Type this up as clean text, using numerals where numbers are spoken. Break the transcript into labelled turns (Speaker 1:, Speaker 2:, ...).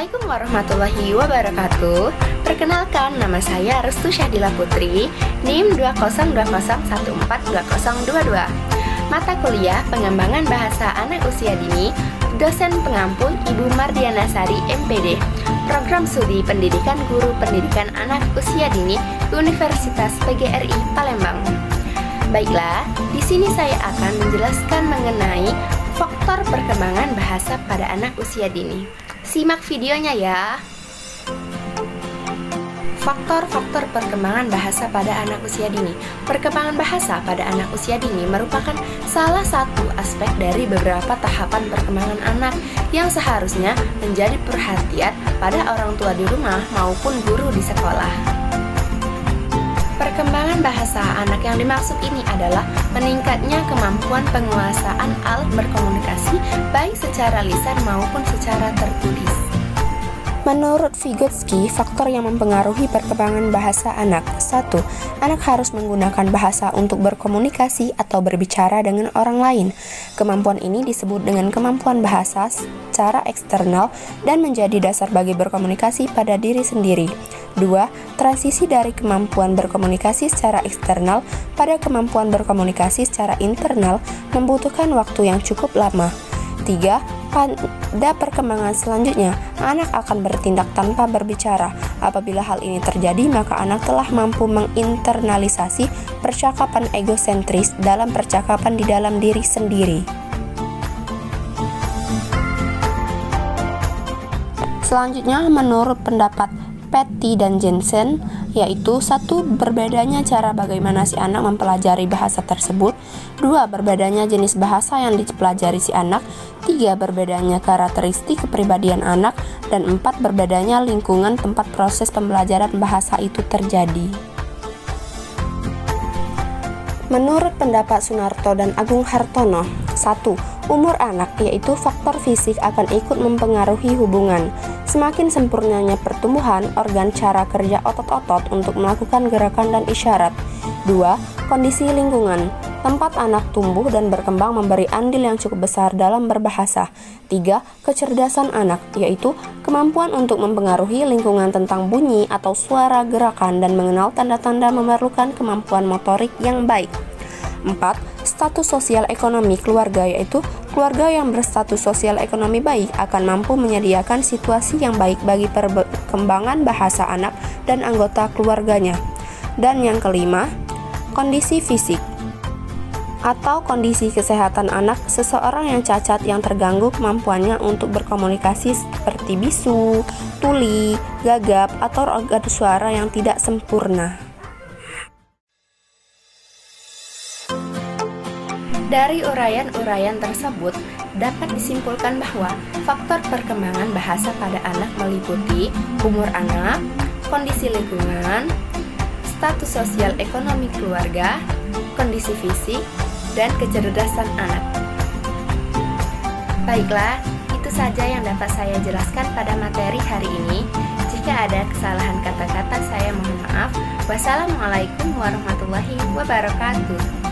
Speaker 1: Assalamualaikum warahmatullahi wabarakatuh. Perkenalkan, nama saya Restu Syadila Putri, NIM 200142022. Mata kuliah Pengembangan Bahasa Anak Usia Dini, dosen pengampu Ibu Mardiana Sari, MPD, Program Studi Pendidikan Guru Pendidikan Anak Usia Dini, Universitas PGRI Palembang. Baiklah, di sini saya akan menjelaskan mengenai faktor perkembangan bahasa pada anak usia dini. Simak videonya ya. Faktor-faktor perkembangan bahasa pada anak usia dini. Perkembangan bahasa pada anak usia dini merupakan salah satu aspek dari beberapa tahapan perkembangan anak yang seharusnya menjadi perhatian pada orang tua di rumah maupun guru di sekolah. Perkembangan bahasa anak yang dimaksud ini adalah meningkatnya kemampuan penguasaan alat berkomunikasi baik secara lisan maupun secara tertulis. Menurut Vygotsky, faktor yang mempengaruhi perkembangan bahasa anak. 1. Anak harus menggunakan bahasa untuk berkomunikasi atau berbicara dengan orang lain. Kemampuan ini disebut dengan kemampuan bahasa secara eksternal dan menjadi dasar bagi berkomunikasi pada diri sendiri. 2. Transisi dari kemampuan berkomunikasi secara eksternal pada kemampuan berkomunikasi secara internal membutuhkan waktu yang cukup lama. 3. Pada perkembangan selanjutnya, anak akan bertindak tanpa berbicara. Apabila hal ini terjadi, maka anak telah mampu menginternalisasi percakapan egosentris dalam percakapan di dalam diri sendiri. Selanjutnya, menurut pendapat Petty dan Jensen, yaitu 1. Berbedanya cara bagaimana si anak mempelajari bahasa tersebut. 2. Berbedanya jenis bahasa yang dipelajari si anak. 3. Berbedanya karakteristik kepribadian anak. Dan 4. Berbedanya lingkungan tempat proses pembelajaran bahasa itu terjadi. Menurut pendapat Sunarto dan Agung Hartono, 1. Umur anak, yaitu faktor fisik akan ikut mempengaruhi hubungan. Semakin sempurnanya pertumbuhan organ cara kerja otot-otot untuk melakukan gerakan dan isyarat. 2. Kondisi lingkungan. Tempat anak tumbuh dan berkembang memberi andil yang cukup besar dalam berbahasa. 3. Kecerdasan anak, yaitu kemampuan untuk mempengaruhi lingkungan tentang bunyi atau suara gerakan dan mengenal tanda-tanda memerlukan kemampuan motorik yang baik. 4. Status sosial ekonomi keluarga, yaitu keluarga yang berstatus sosial ekonomi baik akan mampu menyediakan situasi yang baik bagi perkembangan bahasa anak dan anggota keluarganya. Dan yang kelima, kondisi fisik atau kondisi kesehatan anak. Seseorang yang cacat yang terganggu kemampuannya untuk berkomunikasi seperti bisu, tuli, gagap, atau organ suara yang tidak sempurna. Dari uraian-uraian tersebut, dapat disimpulkan bahwa faktor perkembangan bahasa pada anak meliputi umur anak, kondisi lingkungan, status sosial ekonomi keluarga, kondisi fisik, dan kecerdasan anak. Baiklah, itu saja yang dapat saya jelaskan pada materi hari ini. Jika ada kesalahan kata-kata, saya mohon maaf. Wassalamualaikum warahmatullahi wabarakatuh.